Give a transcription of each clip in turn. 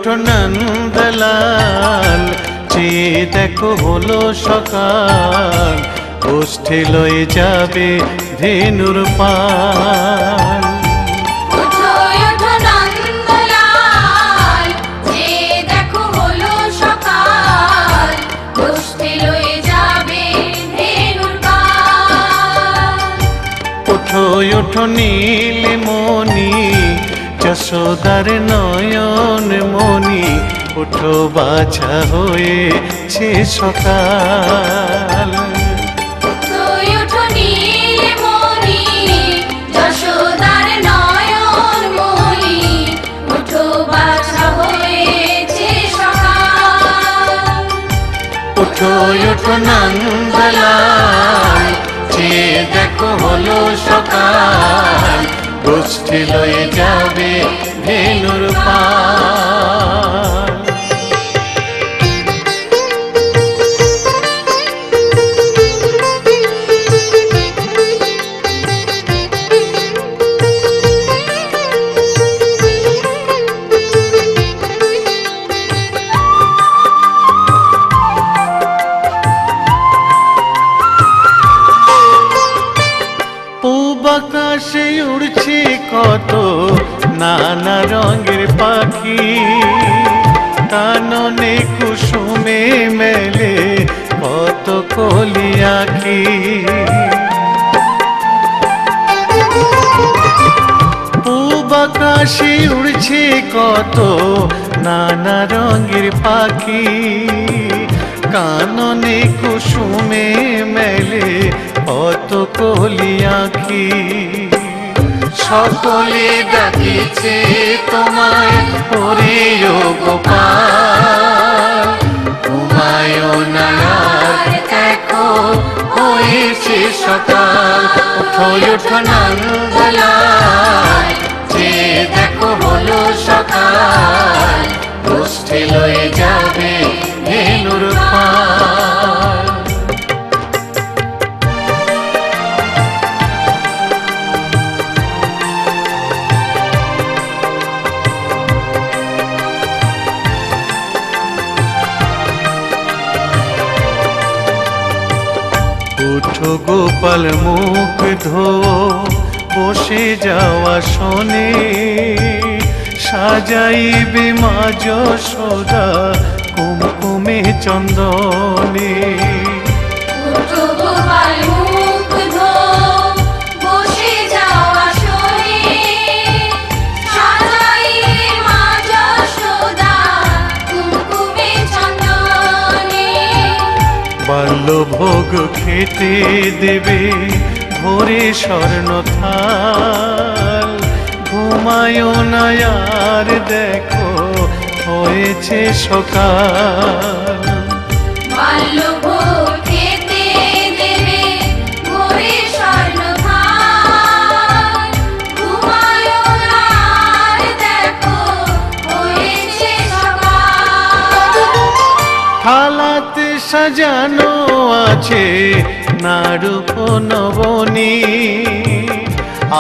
ওঠো নন্দলাল, চেয়ে দেখো হলো সকাল, গোষ্ঠী লয়ে যাবে ধেনুর পাল। ওঠো ওঠো নীলমণি, যশোদার নয়ন মণি, ওঠো বাছা হয়েছে সকাল। ওঠো ওঠো নন্দলাল, চেয়ে দেখো হলো সকাল, গোষ্ঠী লয়ে যাবে ধেনুর পাল। আকাশে উড়ছে কত নানা রঙের পাখি, কাননে কুসুমে মেলে কত কলি আঁখি। পূব আকাশে উড়ছে কত নানা রঙের পাখি, কাননে কুসুমে মেলে কত কলি আঁখি। সকলে ডাকিছে তোমায় ওরে ও গোপাল, ঘুমায়ো না আর দেখো হয়েছে সকাল। ওঠো ওঠো নন্দলাল, চেয়ে দেখো হলো সকাল, গোষ্ঠী লয়ে যাবে ধেনুর পাল। উঠো গোপাল মুখ ধো, বসে যাওয়া শোনে, সাজাইবে মা যশোদা কুমকুমে চন্দনে। বাল্যভোগ খেতে দেবে ভোরে স্বর্ণ থাল, ঘুমায়ো না আর দেখো হয়েছে সকাল। বাল্যভোগ খেতে দেবে ভোরে স্বর্ণ থাল, ঘুমায়ো না আর দেখো হয়েছে সকাল। থালাতে সাজানো আছে নারূপ নবনী,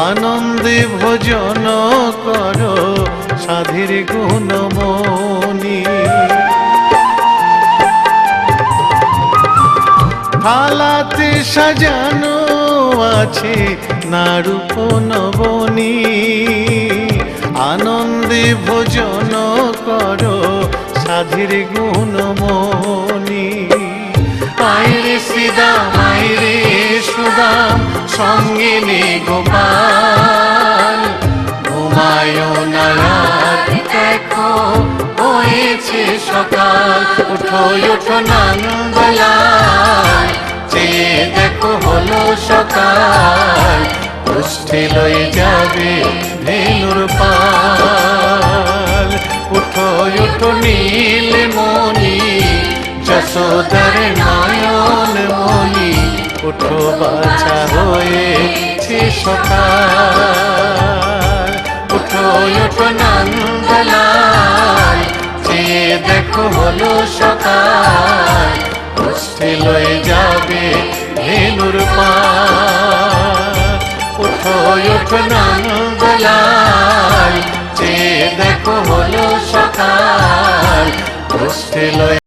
আনন্দে ভোজন করো সাধীর গুণমণি। থালাতে সাজানো আছে নারূপ নবনী, আনন্দে ভোজন করো সাধীর গুণমণি। আইরে শ্রীদাম আইরে সুদাম, সঙ্গে নে গোপাল, ঘুমায়ো না আর দেখো হয়েছে সকাল। ওঠো ওঠো নন্দলাল, চেয়ে দেখো হলো সকাল, গোষ্ঠী লয়ে যাবে ধেনুর পাল। ওঠো ওঠো নীলমণি, যশোদার নয়ন মণি, ওঠো বাছা হয়েছে সকাল। ওঠো ওঠো নন্দলাল, চেয়ে দেখো হলো সকাল, গোষ্ঠী লয়ে যাবে ধেনুর পাল। ওঠো ওঠো নন্দলাল, চেয়ে দেখো হলো সকাল, গোষ্ঠী লয়ে